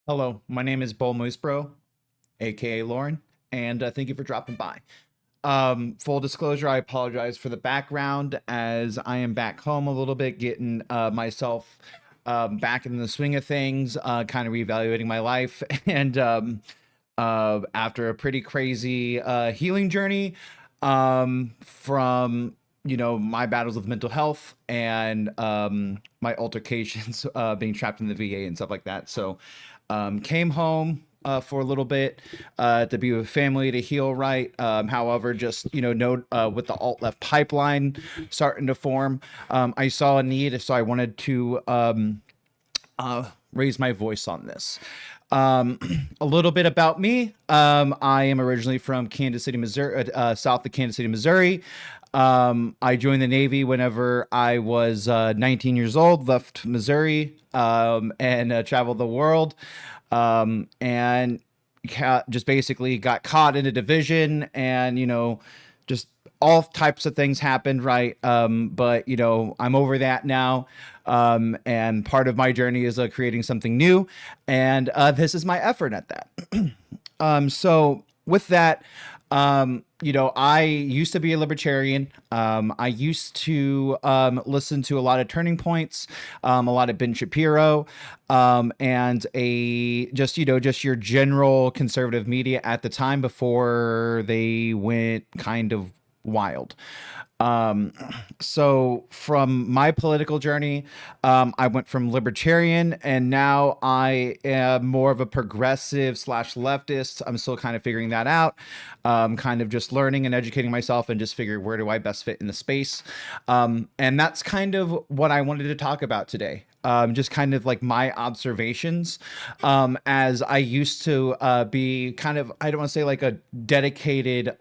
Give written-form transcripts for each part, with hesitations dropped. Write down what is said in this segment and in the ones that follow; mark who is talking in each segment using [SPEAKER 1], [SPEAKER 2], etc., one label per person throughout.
[SPEAKER 1] Hello, my name is Bull Moose Bro, aka Lauren, and thank you for dropping by. Full disclosure, I apologize for the background as I am back home a little bit, getting myself back in the swing of things, kind of reevaluating my life, and after a pretty crazy healing journey from my battles with mental health and my altercations being trapped in the VA and stuff like that. So came home for a little bit to be with family to heal right. However, just with the alt left pipeline starting to form, I saw a need, so I wanted to raise my voice on this. A little bit about me. I am originally from Kansas City, Missouri, south of Kansas City, Missouri. I joined the Navy whenever I was 19 years old, left Missouri, and traveled the world. And just basically got caught in a division and, just all types of things happened, right? But, I'm over that now. And part of my journey is creating something new. And this is my effort at that. So with that, I used to be a libertarian. I used to listen to a lot of Turning Points, a lot of Ben Shapiro, and just your general conservative media at the time before they went kind of wild. Um, so from my political journey, I went from libertarian and now I am more of a progressive slash leftist. I'm still kind of figuring that out, kind of just learning and educating myself and just figuring where do I best fit in the space. And that's kind of what I wanted to talk about today. Just kind of like my observations, as I used to be kind of, I don't want to say like a dedicated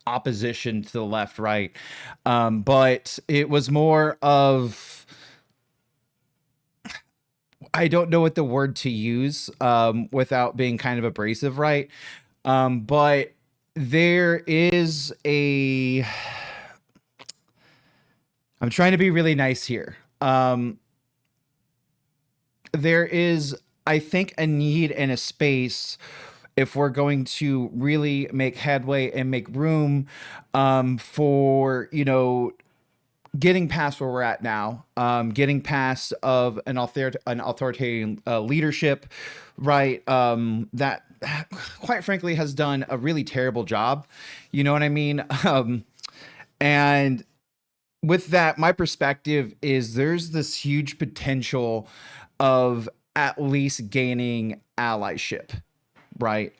[SPEAKER 1] opposition to the left, right? But it was more of, I don't know what the word to use without being kind of abrasive, right? But there is a, I'm trying to be really nice here. There is, I think, a need and a space if we're going to really make headway and make room for getting past where we're at now, getting past of an authoritarian leadership, right? That quite frankly has done a really terrible job. You know what I mean? And with that, my perspective is there's this huge potential of at least gaining allyship, right?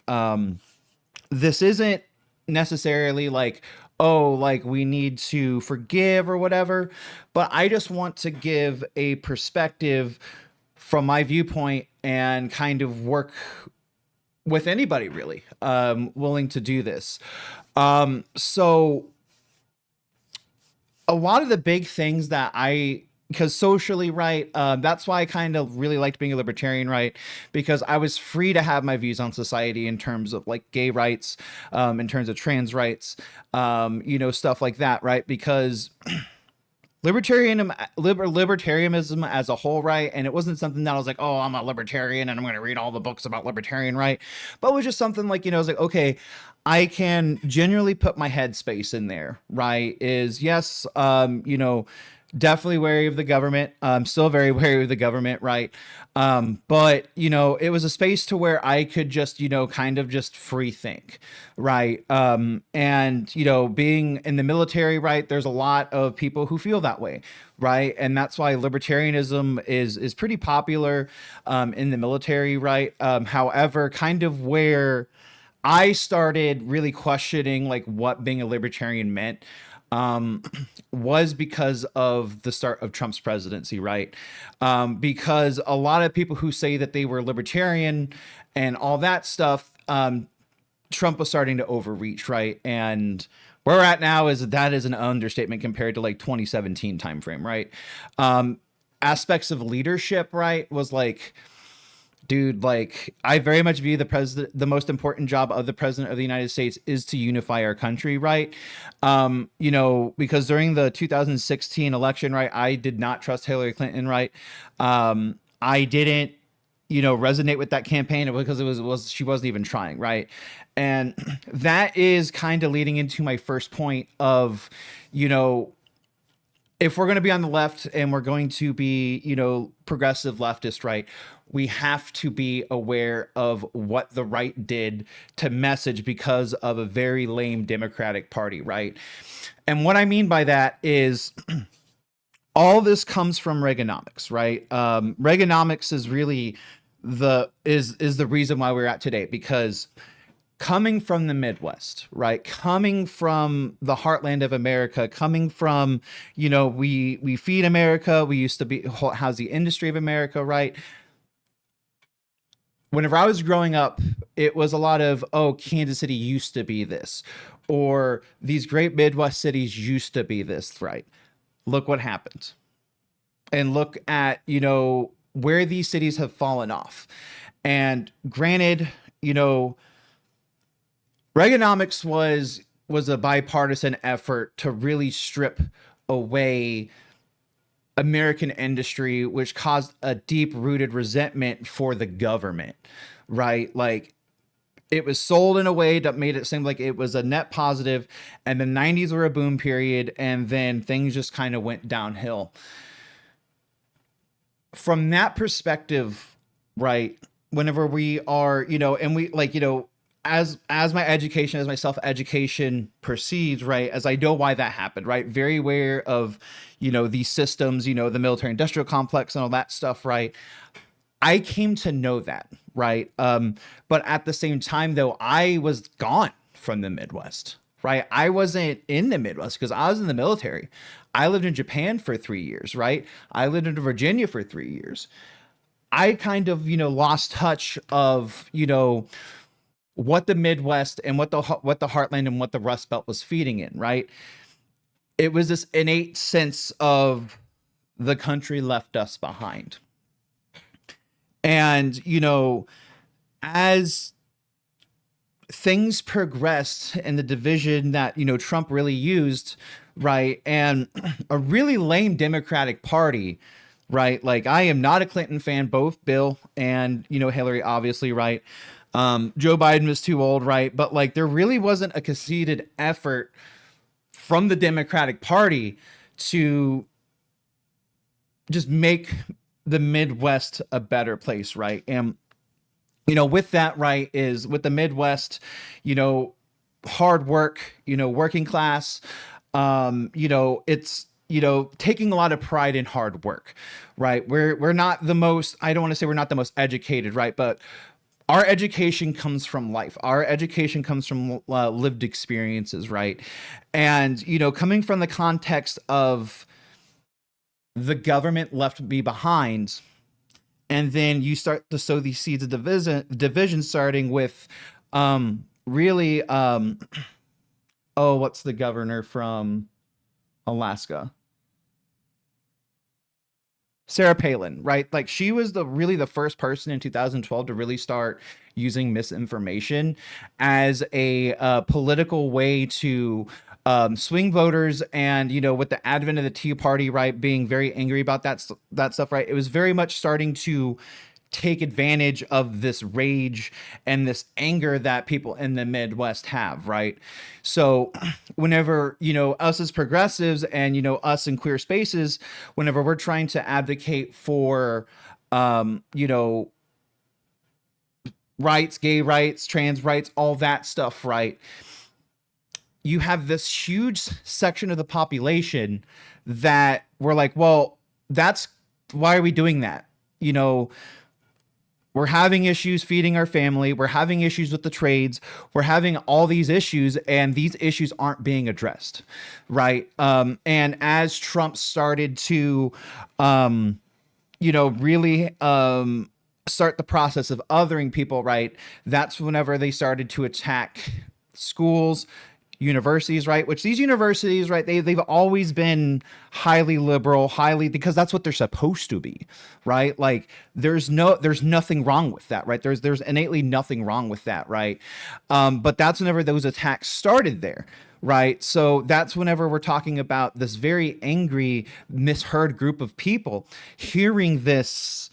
[SPEAKER 1] This isn't necessarily like, oh, like we need to forgive or whatever, but I just want to give a perspective from my viewpoint and kind of work with anybody really willing to do this. So a lot of the big things that because socially, right, that's why I kind of really liked being a libertarian, right, because I was free to have my views on society in terms of like gay rights, in terms of trans rights, stuff like that, right, because libertarianism as a whole, right, and it wasn't something that I was like, oh, I'm a libertarian and I'm going to read all the books about libertarian, right, but it was just something like, I was like, okay, I can generally put my headspace in there, right, is yes, definitely wary of the government. I'm still very wary of the government, right? But it was a space to where I could just, kind of just free think, right? And being in the military, right? There's a lot of people who feel that way, right? And that's why libertarianism is pretty popular in the military, right? However, kind of where I started really questioning like what being a libertarian meant um, was because of the start of Trump's presidency, right? Because a lot of people who say that they were libertarian and all that stuff, Trump was starting to overreach, right? And where we're at now is that is an understatement compared to like 2017 timeframe, right? Aspects of leadership, right, was like, dude, like I very much view the most important job of the president of the United States is to unify our country, right? Because during the 2016 election, right, I did not trust Hillary Clinton, right? I didn't resonate with that campaign because it was she wasn't even trying, right? And that is kind of leading into my first point of, you know, if we're going to be on the left and we're going to be, progressive leftist, right, we have to be aware of what the right did to message because of a very lame Democratic Party, right? And what I mean by that is all this comes from Reaganomics, right? Reaganomics is really the reason why we're at today, because coming from the Midwest, right? Coming from the heartland of America, coming from, we feed America. We used to be house the industry of America, right? Whenever I was growing up, it was a lot of, oh, Kansas City used to be this, or these great Midwest cities used to be this, right? Look what happened. And look at, where these cities have fallen off. And granted, Reaganomics was a bipartisan effort to really strip away American industry, which caused a deep-rooted resentment for the government, right? Like, it was sold in a way that made it seem like it was a net positive, and the 90s were a boom period, and then things just kind of went downhill. From that perspective, right, whenever we are, and we like, as my self-education proceeds, right, as I know why that happened, right, very aware of, these systems, the military industrial complex and all that stuff, right, I came to know that, right, but at the same time, though, I was gone from the Midwest, right? I wasn't in the Midwest because I was in the military. I lived in Japan for 3 years, right? I lived in Virginia for 3 years. I kind of, lost touch of, what the Midwest and what the heartland and what the Rust Belt was feeding in, right? It was this innate sense of the country left us behind. And, as things progressed in the division that, Trump really used, right, and a really lame Democratic Party, right? Like, I am not a Clinton fan, both Bill and, Hillary, obviously, right? Joe Biden was too old, right? But like, there really wasn't a conceded effort from the Democratic Party to just make the Midwest a better place, right? And, with that, right, is with the Midwest, hard work, working class, it's, taking a lot of pride in hard work, right? We're not the most, I don't want to say we're not the most educated, right? But our education comes from life. Our education comes from lived experiences, right? And, coming from the context of the government left me behind, and then you start to sow these seeds of division starting with really, what's the governor from Alaska? Sarah Palin, right? Like, she was really the first person in 2012 to really start using misinformation as a political way to swing voters. And, with the advent of the Tea Party, right, being very angry about that stuff, right, it was very much starting to take advantage of this rage and this anger that people in the Midwest have, right? So whenever, us as progressives and, us in queer spaces, whenever we're trying to advocate for, rights, gay rights, trans rights, all that stuff, right, you have this huge section of the population that we're like, well, that's why are we doing that? We're having issues feeding our family. We're having issues with the trades. We're having all these issues, and these issues aren't being addressed, right? And as Trump started to, really start the process of othering people, right, that's whenever they started to attack schools, universities, right, which these universities, right, they've always been highly liberal, because that's what they're supposed to be, right? Like, there's nothing wrong with that, right? There's innately nothing wrong with that, right? But that's whenever those attacks started there, right? So that's whenever we're talking about this very angry, misheard group of people hearing this,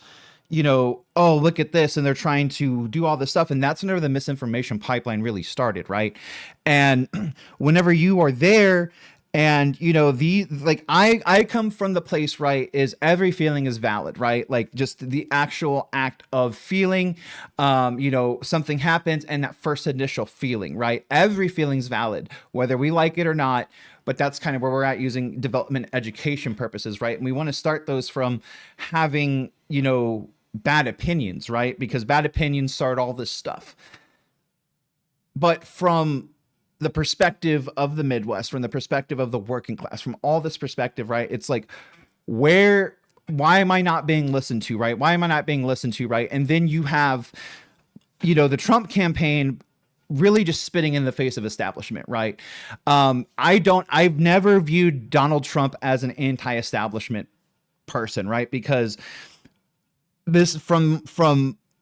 [SPEAKER 1] oh, look at this, and they're trying to do all this stuff, and that's whenever the misinformation pipeline really started, right? And whenever you are there, and the like, I come from the place, right, is every feeling is valid, right? Like, just the actual act of feeling, something happens, and that first initial feeling, right? Every feeling's valid, whether we like it or not. But that's kind of where we're at, using development education purposes, right? And we want to start those from having, bad opinions, right? Because bad opinions start all this stuff. But from the perspective of the Midwest, from the perspective of the working class, from all this perspective, right? It's like, why am I not being listened to, right? Why am I not being listened to, right? And then you have, the Trump campaign really just spitting in the face of establishment, right? I've never viewed Donald Trump as an anti-establishment person, right? Because this, from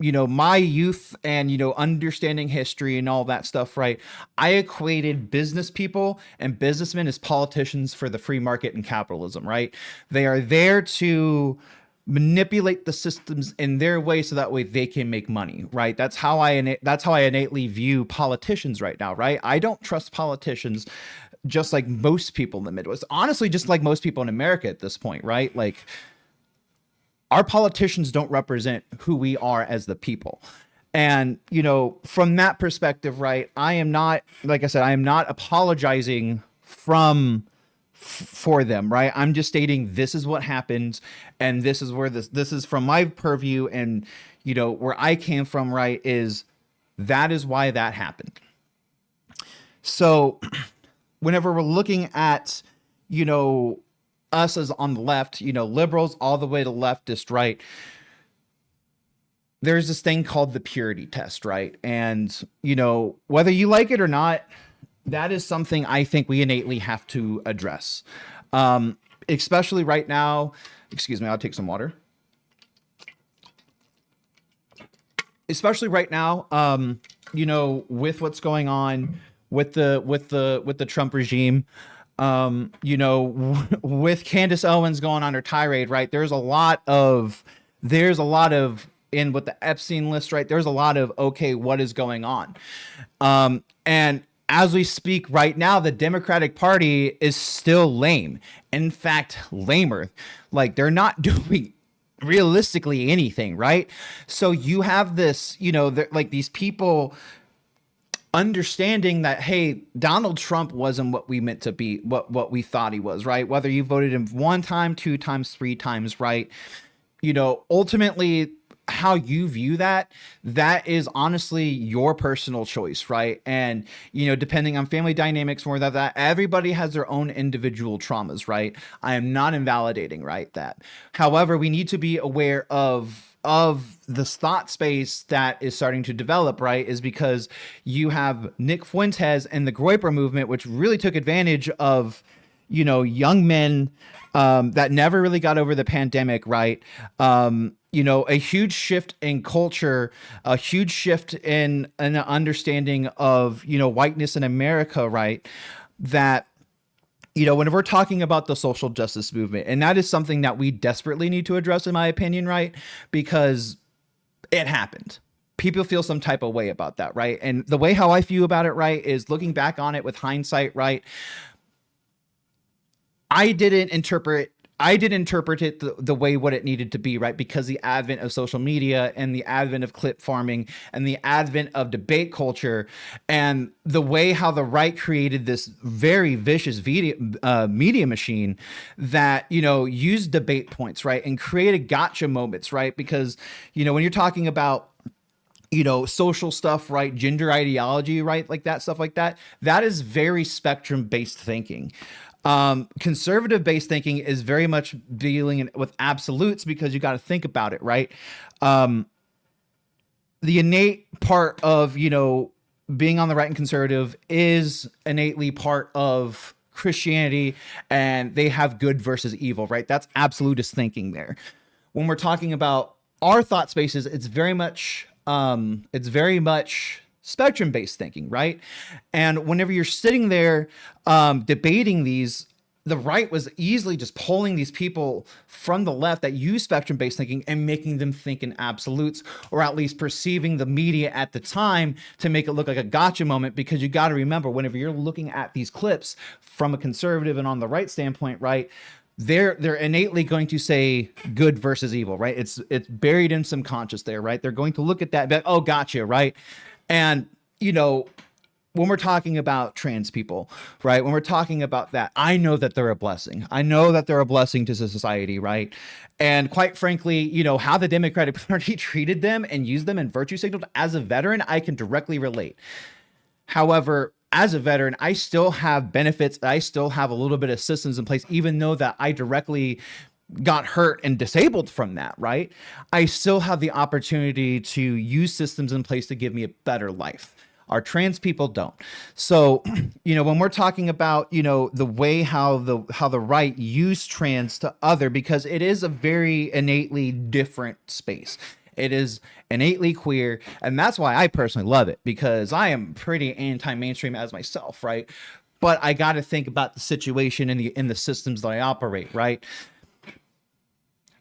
[SPEAKER 1] my youth and understanding history and all that stuff, right? I equated business people and businessmen as politicians for the free market and capitalism, right? They are there to manipulate the systems in their way so that way they can make money, right? That's how I innately view politicians right now, right? I don't trust politicians, just like most people in the Midwest, honestly, just like most people in America at this point, right? Like, our politicians don't represent who we are as the people. And, from that perspective, right, I am not, like I said, I am not apologizing for them, right? I'm just stating this is what happens, and this is where this is from my purview, and where I came from, right, that is why that happened. So whenever we're looking at, us as on the left, liberals all the way to leftist, right? There's this thing called the purity test, right? And, whether you like it or not, that is something I think we innately have to address. Especially right now, excuse me, I'll take some water. Especially right now, with what's going on with the Trump regime, with Candace Owens going on her tirade, right? There's a lot of, in with the Epstein list, right? There's a lot of, okay, what is going on? And as we speak right now, the Democratic Party is still lame. In fact, lamer. Like, they're not doing realistically anything, right? So you have this, like, these people understanding that, hey, Donald Trump wasn't what we meant to be, what we thought he was, right? Whether you voted him 1 time, 2 times, 3 times, right? Ultimately, how you view that is honestly your personal choice, right? And depending on family dynamics, more than that, everybody has their own individual traumas, right? I am not invalidating, right, that. However, we need to be aware of this thought space that is starting to develop, right? Is because you have Nick Fuentes and the Groyper movement, which really took advantage of young men that never really got over the pandemic, right? A huge shift in culture, a huge shift in an understanding of whiteness in America, right? That whenever we're talking about the social justice movement, and that is something that we desperately need to address, in my opinion, right? Because it happened. People feel some type of way about that, right? And the way how I feel about it, right, is looking back on it with hindsight, right? I didn't interpret it the way what it needed to be, right? Because the advent of social media and the advent of clip farming and the advent of debate culture and the way how the right created this very vicious media machine that, used debate points, right? And created gotcha moments, right? Because, when you're talking about social stuff, right? Gender ideology, right? Like that stuff like that. That is very spectrum based thinking. Conservative based thinking is very much dealing with absolutes, because you got to think about it, right? The innate part of, being on the right and conservative is innately part of Christianity, and they have good versus evil, right? That's absolutist thinking there. When we're talking about our thought spaces, it's very much spectrum based thinking, right? And whenever you're sitting there debating these, the right was easily just pulling these people from the left that use spectrum-based thinking and making them think in absolutes, or at least perceiving the media at the time to make it look like a gotcha moment. Because you got to remember, whenever you're looking at these clips from a conservative and on the right standpoint, right, they're innately going to say good versus evil, right? It's buried in some conscious there, right? They're going to look at that and be like, oh, gotcha, right? And when we're talking about trans people, right? When we're talking about that, I know that they're a blessing. I know that they're a blessing to society, right? And quite frankly, how the Democratic Party treated them and used them and virtue signaled as a veteran, I can directly relate. However, as a veteran, I still have benefits. I still have a little bit of systems in place, even though that I directly got hurt and disabled from that, right? I still have the opportunity to use systems in place to give me a better life. Our trans people don't. So, when we're talking about, the way how the right use trans to other, because it is a very innately different space. It is innately queer, and that's why I personally love it, because I am pretty anti-mainstream as myself, right? But I got to think about the situation in the systems that I operate, right?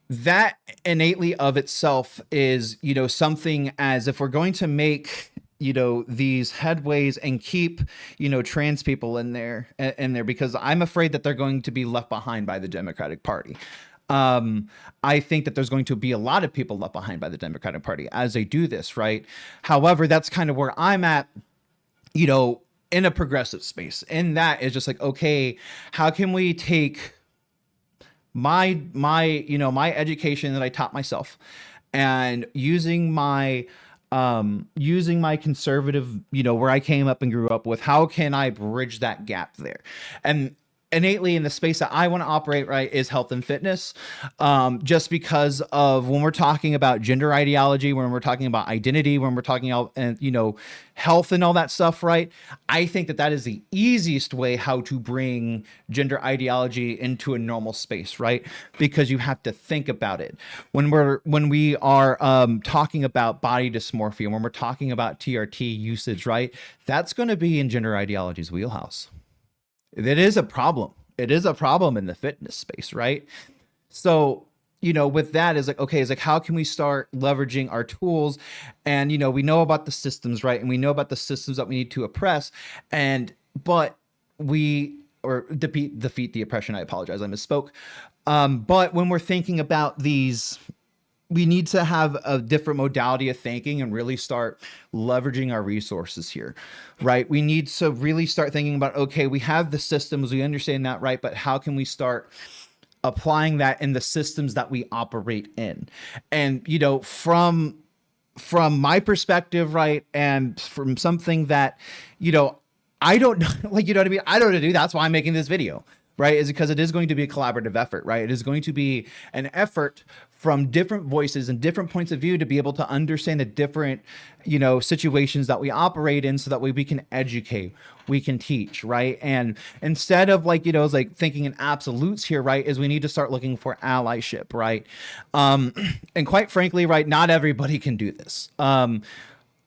[SPEAKER 1] That innately of itself is, something, as if we're going to make these headways and keep trans people in there, because I'm afraid that they're going to be left behind by the Democratic Party. I think that there's going to be a lot of people left behind by the Democratic Party as they do this, right? However, that's kind of where I'm at, in a progressive space. And that is just like, okay, how can we take my education that I taught myself, and using my conservative, where I came up and grew up with, how can I bridge that gap there? And innately in the space that I want to operate, right, is health and fitness. Just because of when we're talking about gender ideology, when we're talking about identity, when we're talking about, and health and all that stuff, right? I think that is the easiest way how to bring gender ideology into a normal space, right? Because you have to think about it. When we are talking about body dysmorphia, when we're talking about TRT usage, right? That's going to be in gender ideology's wheelhouse. It is a problem. It is a problem in the fitness space, right? So, with that is like, okay, it's like, how can we start leveraging our tools? And, we know about the systems, right? And we know about the systems that we need to oppress, but defeat the oppression. I apologize, I misspoke. But when we're thinking about these, we need to have a different modality of thinking and really start leveraging our resources here, right? We need to really start thinking about, okay, we have the systems, we understand that, right? But how can we start applying that in the systems that we operate in? And, from my perspective, right? And from something that, I don't know, like, what I mean? I don't know what to do. That's why I'm making this video, right? Is because it is going to be a collaborative effort, right? It is going to be an effort from different voices and different points of view to be able to understand the different, situations that we operate in, so that way we can educate, we can teach, right? And instead of thinking in absolutes here, right, is we need to start looking for allyship, right? And quite frankly, right, not everybody can do this.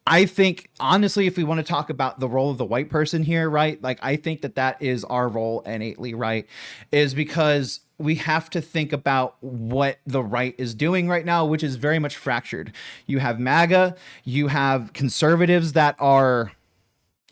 [SPEAKER 1] I think, honestly, if we want to talk about the role of the white person here, right, like, I think that is our role innately, right, is because we have to think about what the right is doing right now, which is very much fractured. You have MAGA, you have conservatives that are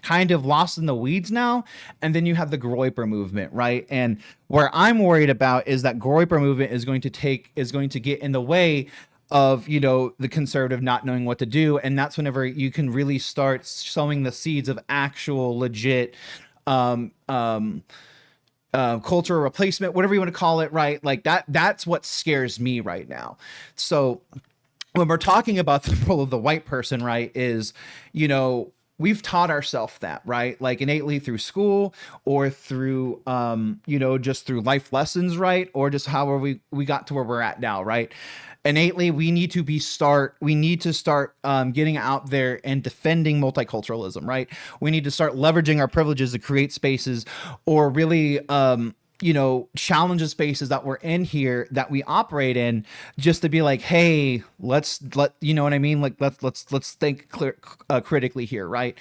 [SPEAKER 1] kind of lost in the weeds now, and then you have the Groyper movement, right? And where I'm worried about is that Groyper movement is going to get in the way of the conservative not knowing what to do, and that's whenever you can really start sowing the seeds of actual legit cultural replacement, whatever you want to call it, right? Like that's what scares me right now. So when we're talking about the role of the white person, right, is, we've taught ourselves that, right? Like innately through school, or through, just through life lessons, right? Or just however we got to where we're at now, right? Innately, we need to start getting out there and defending multiculturalism, right? We need to start leveraging our privileges to create spaces, or really challenge the spaces that we're in here, that we operate in, just to be like, hey, you know what I mean, like let's think critically here, right?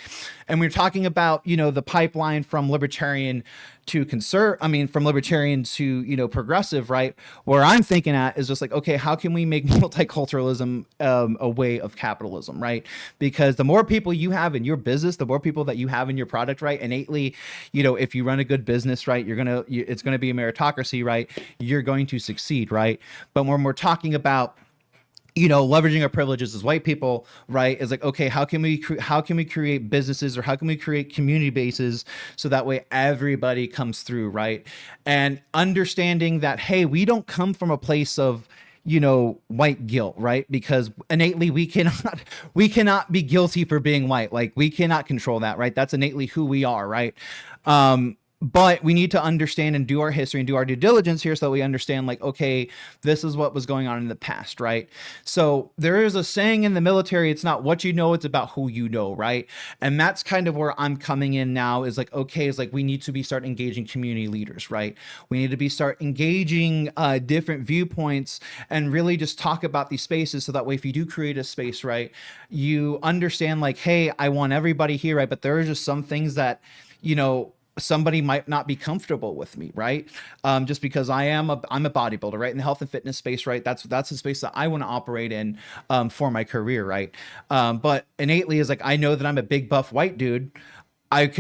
[SPEAKER 1] And we're talking about the pipeline from libertarian to from libertarian to progressive, right? Where I'm thinking at is just like, okay, how can we make multiculturalism a way of capitalism, right? Because the more people you have in your business, the more people that you have in your product, right? Innately, if you run a good business, right, it's going to be a meritocracy, right? You're going to succeed, right? But when we're talking about leveraging our privileges as white people, right, is like, okay, how can we create businesses, or how can we create community bases so that way everybody comes through, right? And understanding that, hey, we don't come from a place of white guilt, right? Because innately we cannot be guilty for being white. Like, we cannot control that, right? That's innately who we are, right? But we need to understand and do our history and do our due diligence here so that we understand, like, okay, this is what was going on in the past, right? So there is a saying in the military, it's not what you know, it's about who you know, right? And that's kind of where I'm coming in now, is like, okay, it's like we need to start engaging community leaders, right? We need to start engaging different viewpoints and really just talk about these spaces, so that way if you do create a space, right, you understand, like, hey, I want everybody here, right? But there are just some things that, somebody might not be comfortable with me, right? Just because I'm a bodybuilder, right? In the health and fitness space, right? That's the space that I want to operate in for my career, right? But innately is like, I know that I'm a big buff white dude. I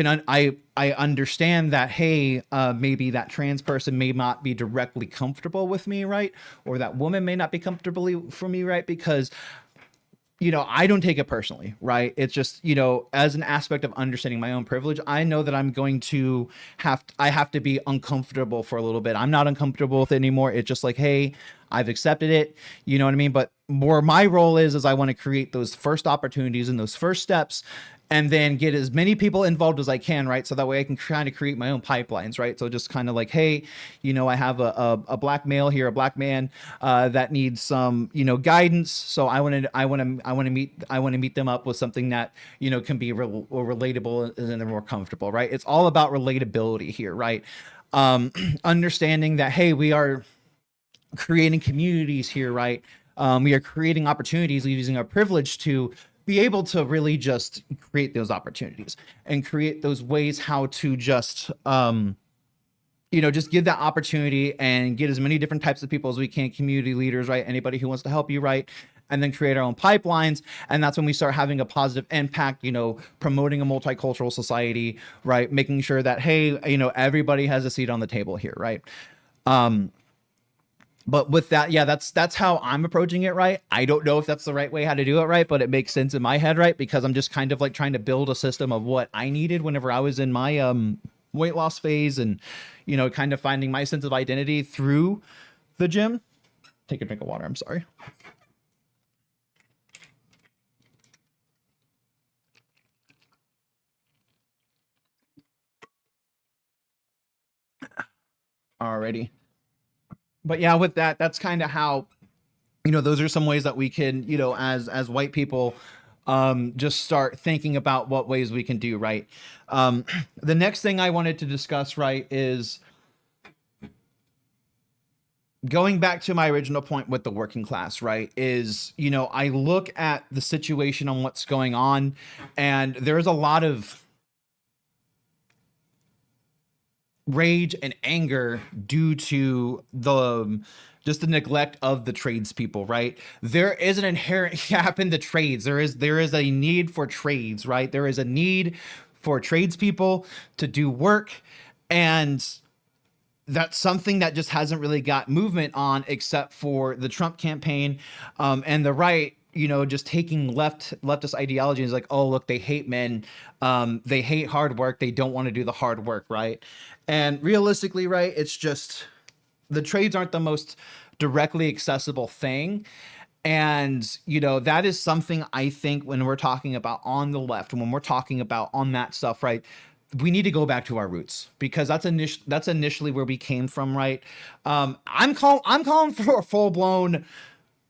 [SPEAKER 1] understand that, hey, maybe that trans person may not be directly comfortable with me, right? Or that woman may not be comfortable for me, right? Because I don't take it personally, right? It's just, as an aspect of understanding my own privilege, I know that I'm going to I have to be uncomfortable for a little bit. I'm not uncomfortable with it anymore. It's just like, hey, I've accepted it. You know what I mean? But more my role is I want to create those first opportunities and those first steps, and then get as many people involved as I can, right? So that way I can kind of create my own pipelines, right? So just kind of like, hey, I have a black male here, a black man that needs some, guidance. So I want to meet them up with something that can be relatable and they're more comfortable, right? It's all about relatability here, right? Understanding that, hey, we are creating communities here, right? We are creating opportunities using our privilege to be able to really just create those opportunities and create those ways how to just just give that opportunity and get as many different types of people as we can, community leaders, right? Anybody who wants to help you, right? And then create our own pipelines. And that's when we start having a positive impact, promoting a multicultural society, right? Making sure that, hey, everybody has a seat on the table here, right? But with that, yeah, that's how I'm approaching it, right? I don't know if that's the right way how to do it, right? But it makes sense in my head, right? Because I'm just kind of like trying to build a system of what I needed whenever I was in my weight loss phase, and kind of finding my sense of identity through the gym. Take a drink of water, I'm sorry. Alrighty. But yeah, with that, that's kind of how, those are some ways that we can, as white people, just start thinking about what ways we can do, right? The next thing I wanted to discuss, right, is going back to my original point with the working class, right, is, I look at the situation on what's going on, and there's a lot of rage and anger due to just the neglect of the tradespeople, right? There is an inherent gap in the trades. There is a need for trades, right? There is a need for tradespeople to do work, and that's something that just hasn't really got movement on, except for the Trump campaign, and the right, just taking leftist ideology is like, oh, look, they hate men, they hate hard work, they don't want to do the hard work, right? And realistically, right, it's just the trades aren't the most directly accessible thing. And, that is something I think when we're talking about on the left, when we're talking about on that stuff, right, we need to go back to our roots, because that's initially where we came from, right? I'm calling for a full blown.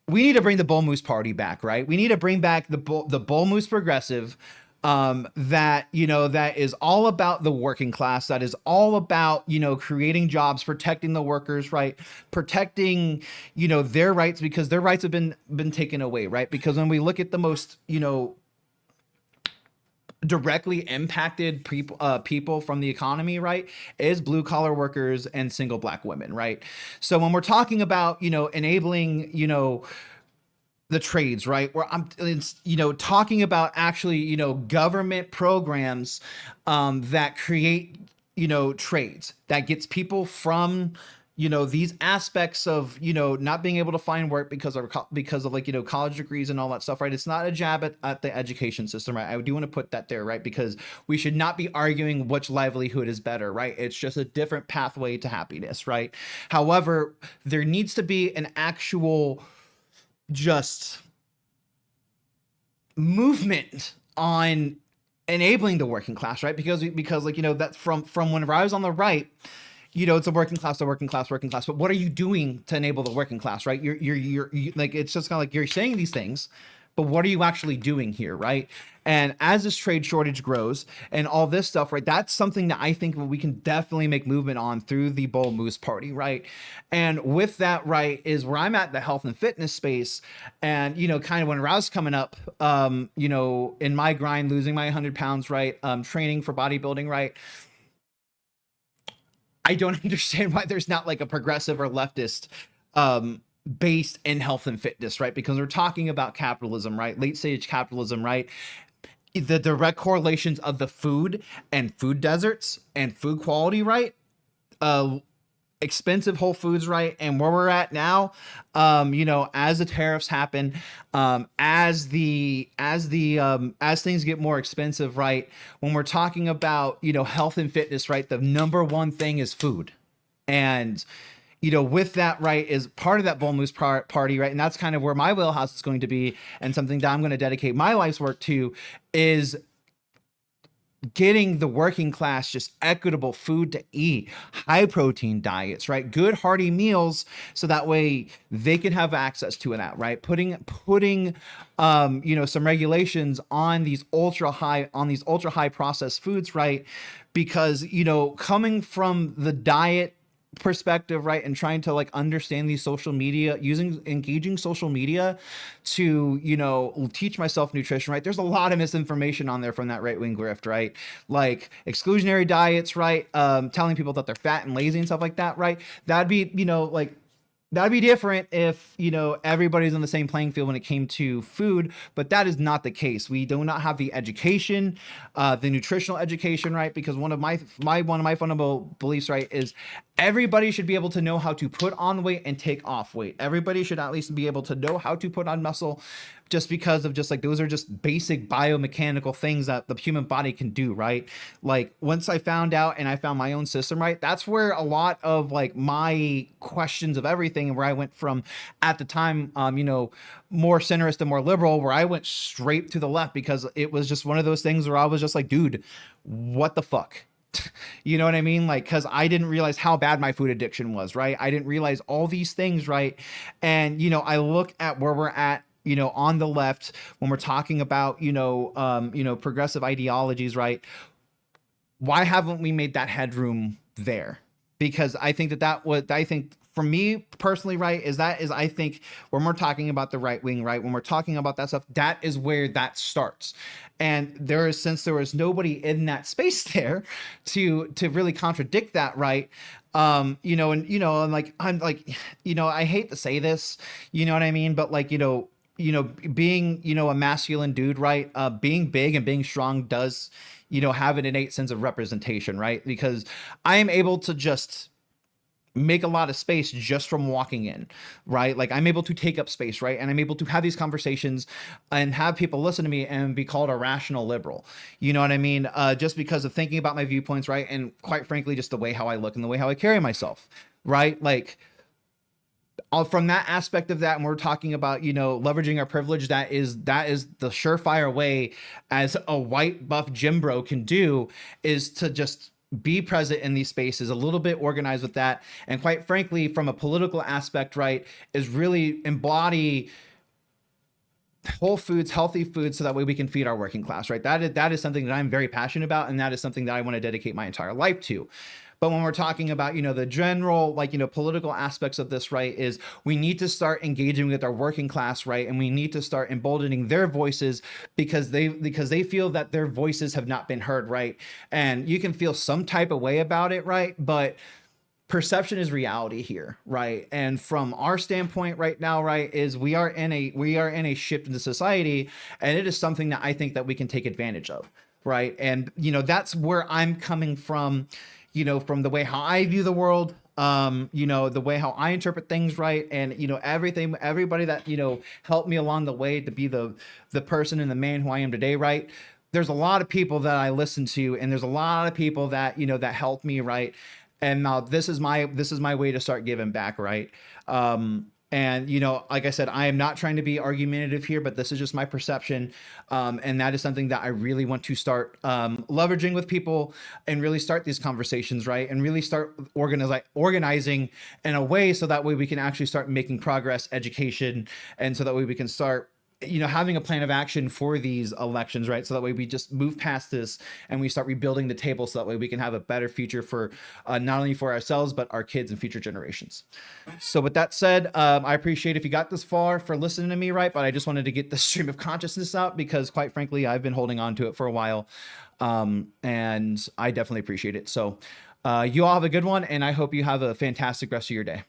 [SPEAKER 1] We need to bring the Bull Moose Party back, right? We need to bring back the Bull Moose Progressive. that, that is all about the working class, that is all about, creating jobs, protecting the workers, right? Protecting, their rights, because their rights have been taken away, right? Because when we look at the most, directly impacted people from the economy, right, is blue collar workers and single black women, right? So when we're talking about, enabling, the trades, right, where I'm, talking about actually, government programs that create, trades that gets people from, these aspects of, not being able to find work because of like, college degrees and all that stuff, right? It's not a jab at the education system, right? I do want to put that there, right? Because we should not be arguing which livelihood is better, right? It's just a different pathway to happiness, right? However, there needs to be an actual just movement on enabling the working class, right? Because like, that from whenever I was on the right, it's a working class, working class. But what are you doing to enable the working class, right? You're like, it's just kind of like you're saying these things, but what are you actually doing here, right? And as this trade shortage grows and all this stuff, right, that's something that I think we can definitely make movement on through the Bull Moose Party, right? And with that, right, is where I'm at the health and fitness space. And, kind of when I was coming up, in my grind, losing my 100 pounds, right, training for bodybuilding, right, I don't understand why there's not like a progressive or leftist based in health and fitness, right? Because we're talking about capitalism, right? Late stage capitalism, right? The direct correlations of the food and food deserts and food quality, right? Expensive Whole Foods, right? And where we're at now, as the tariffs happen, as things get more expensive, right? When we're talking about, health and fitness, right? The number one thing is food. And, with that, right, is part of that Bull Moose Party, right? And that's kind of where my wheelhouse is going to be, and something that I'm going to dedicate my life's work to is getting the working class just equitable food to eat, high protein diets, right? Good hearty meals, so that way they can have access to that, right? Putting some regulations on these ultra high processed foods, right? Because, coming from the diet perspective, right, and trying to like understand these social media, engaging social media to, teach myself nutrition, right? There's a lot of misinformation on there from that right-wing grift, right? Like exclusionary diets, right? Telling people that they're fat and lazy and stuff like that, right? That'd be, like, that'd be different if, everybody's on the same playing field when it came to food, but that is not the case. We do not have the education, the nutritional education, right? Because one of my fundamental beliefs, right, is everybody should be able to know how to put on weight and take off weight. Everybody should at least be able to know how to put on muscle, just because of just like those are just basic biomechanical things that the human body can do, right? Like once I found out and I found my own system, right, that's where a lot of like my questions of everything, and where I went from at the time, more centrist and more liberal, where I went straight to the left, because it was just one of those things where I was just like, dude, what the fuck? You know what I mean? Like, because I didn't realize how bad my food addiction was, right? I didn't realize all these things, right? And, I look at where we're at, on the left, when we're talking about, progressive ideologies, right? Why haven't we made that headroom there? Because I think I think for me personally, right, is I think when we're talking about the right wing, right, when we're talking about that stuff, that is where that starts. And since there was nobody in that space there to really contradict that, right? And like, I'm like, I hate to say this, you know what I mean? But like, being, a masculine dude, right? Being big and being strong does, have an innate sense of representation, right? Because I am able to just make a lot of space just from walking in, right? Like I'm able to take up space, right? And I'm able to have these conversations and have people listen to me and be called a rational liberal. You know what I mean? Just because of thinking about my viewpoints, right? And quite frankly, just the way how I look and the way how I carry myself, right? Like, from that aspect of that, and we're talking about, leveraging our privilege, that is the surefire way as a white buff gym bro can do, is to just be present in these spaces, a little bit organized with that, and quite frankly, from a political aspect, right, is really embody whole foods, healthy foods, so that way we can feed our working class, right? That is something that I'm very passionate about, and that is something that I want to dedicate my entire life to. But when we're talking about, the general, political aspects of this, right, is we need to start engaging with our working class, right? And we need to start emboldening their voices because they feel that their voices have not been heard, right? And you can feel some type of way about it, right? But perception is reality here, right? And from our standpoint right now, right, is we are in a shift in the society, and it is something that I think that we can take advantage of, right? And that's where I'm coming from, from the way how I view the world, the way how I interpret things, right? And everybody that helped me along the way to be the person and the man who I am today, right? There's a lot of people that I listen to, and there's a lot of people that that helped me, right? And now this is my way to start giving back, right? And like I said, I am not trying to be argumentative here, but this is just my perception, and that is something that I really want to start leveraging with people, and really start these conversations, right? And really start organizing in a way so that way we can actually start making progress, education, and so that way we can start having a plan of action for these elections, right? So that way we just move past this and we start rebuilding the table, so that way we can have a better future for not only for ourselves, but our kids and future generations. So with that said, I appreciate if you got this far for listening to me, right? But I just wanted to get the stream of consciousness out, because quite frankly, I've been holding on to it for a while. And I definitely appreciate it. So you all have a good one, and I hope you have a fantastic rest of your day.